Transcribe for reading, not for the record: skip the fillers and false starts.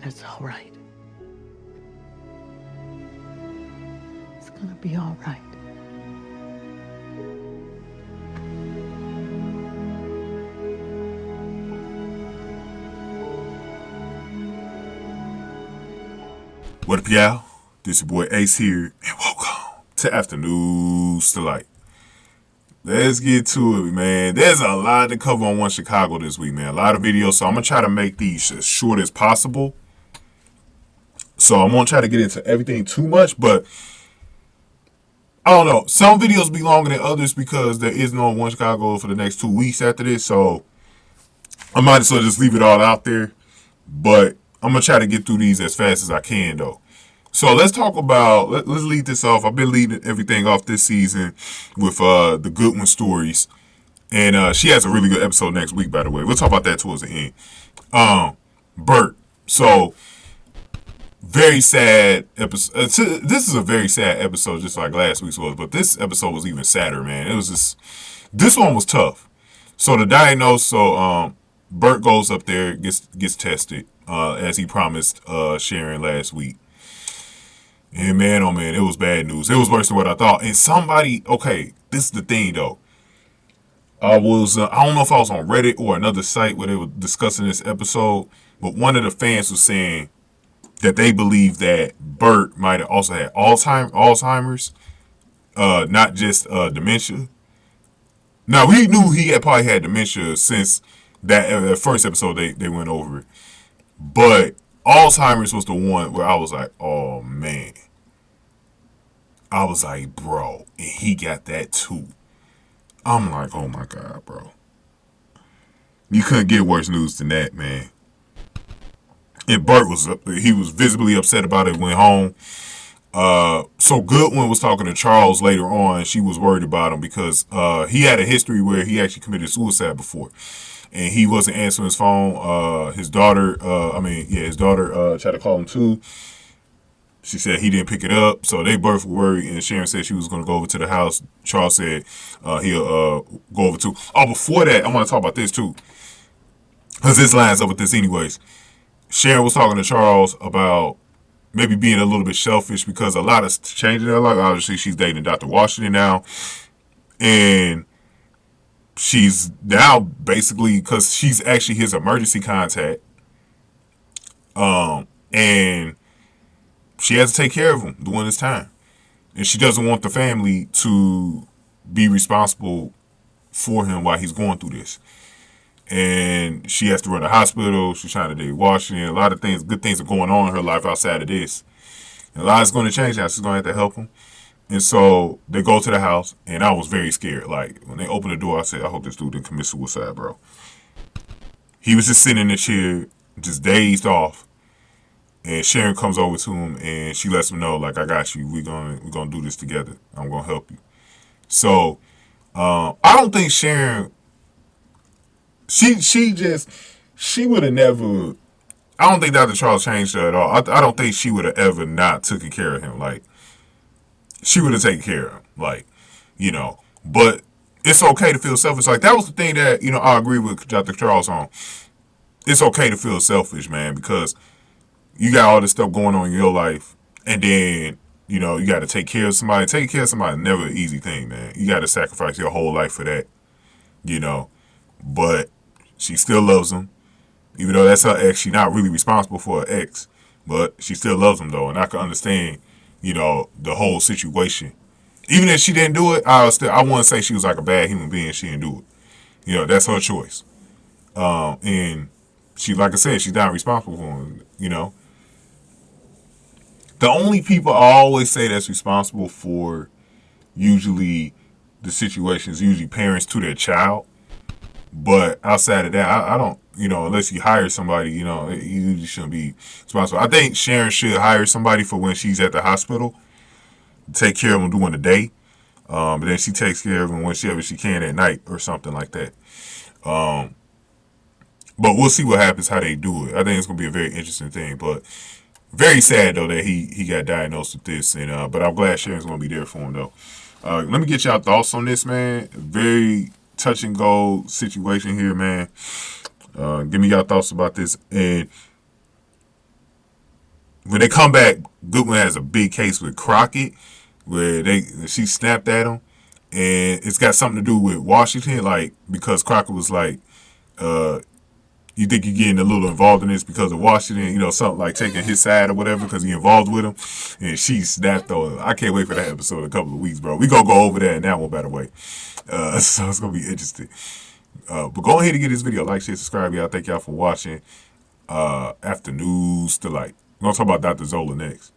And it's all right. It's gonna be all right. What up, y'all? This your boy Ace here, and welcome to Afternoons Delight. Let's get to it, man. There's a lot to cover on One Chicago this week, man. A lot of videos, so I'm going to try to make these as short as possible. So I won't try to get into everything too much, but I don't know. Some videos be longer than others because there is no One Chicago for the next 2 weeks after this, so I might as well just leave it all out there. But I'm going to try to get through these as fast as I can, though. So let's talk about, let's lead this off. I've been leading everything off this season with the Goodwin stories. And she has a really good episode next week, by the way. We'll talk about that towards the end. Bert. So, very sad episode. This is a very sad episode, just like last week's was. But this episode was even sadder, man. It was just, this one was tough. So the diagnose, Bert goes up there, gets tested, as he promised Sharon last week. And man, oh man, it was bad news. It was worse than what I thought. And somebody, okay, this is the thing though. I don't know if I was on Reddit or another site where they were discussing this episode, but one of the fans was saying that they believe that Bert might have also had Alzheimer's, not just dementia. Now, we knew he had probably had dementia since that first episode they went over it. But Alzheimer's was the one where I was like, oh man. I was like, bro, and he got that too. I'm like, oh my God, bro. You couldn't get worse news than that, man. And Bert he was visibly upset about it, went home. So Goodwin was talking to Charles later on. She was worried about him because he had a history where he actually committed suicide before. And he wasn't answering his phone. His daughter tried to call him too. She said he didn't pick it up. So they both were worried. And Sharon said she was going to go over to the house. Charles said he'll go over too. Oh, before that, I want to talk about this too. Because this lines up with this anyways. Sharon was talking to Charles about maybe being a little bit selfish because a lot is changing in her life. Obviously, she's dating Dr. Washington now. And she's now basically, because she's actually his emergency contact. And she has to take care of him during this time. And she doesn't want the family to be responsible for him while he's going through this. And she has to run a hospital. She's trying to date Washington. A lot of things, good things are going on in her life outside of this. And a lot is going to change now. She's going to have to help him. And so they go to the house, and I was very scared. Like, when they opened the door, I said, I hope this dude didn't commit suicide, bro. He was just sitting in the chair, just dazed off. And Sharon comes over to him, and she lets him know, like, I got you. We're gonna do this together. I'm going to help you. So, I don't think Sharon, she would have never, I don't think Dr. Charles changed her at all. I don't think she would have ever not taken care of him. Like, she would have taken care of him. Like, but it's okay to feel selfish. Like, that was the thing that, I agree with Dr. Charles on. It's okay to feel selfish, man, because you got all this stuff going on in your life, and then, you got to take care of somebody. Taking care of somebody is never an easy thing, man. You got to sacrifice your whole life for that, But she still loves him, even though that's her ex. She's not really responsible for her ex, but she still loves him, though, and I can understand, the whole situation. Even if she didn't do it, I wouldn't say she was like a bad human being. She didn't do it. That's her choice. And she, like I said, she's not responsible for him, The only people I always say that's responsible for usually the situation is usually parents to their child. But outside of that, I don't, unless you hire somebody, you usually shouldn't be responsible. I think Sharon should hire somebody for when she's at the hospital, take care of him during the day. But then she takes care of him whenever she can at night or something like that. But we'll see what happens, how they do it. I think it's going to be a very interesting thing. But very sad, though, that he got diagnosed with this. And but I'm glad Sharon's going to be there for him, though. Let me get y'all thoughts on this, man. Very touch and go situation here, man. Give me y'all thoughts about this. And when they come back, Goodwin has a big case with Crockett where she snapped at him, and it's got something to do with Washington, like because Crockett was like, you think you're getting a little involved in this because of Washington, something like taking his side or whatever because he involved with him, and she snapped on him. I can't wait for that episode in a couple of weeks, bro. We gonna go over that in that one, by the way. So it's gonna be interesting. But go ahead and get this video, like, share, subscribe, y'all. Thank y'all for watching. After News Delight. We're gonna talk about Dr. Zola next.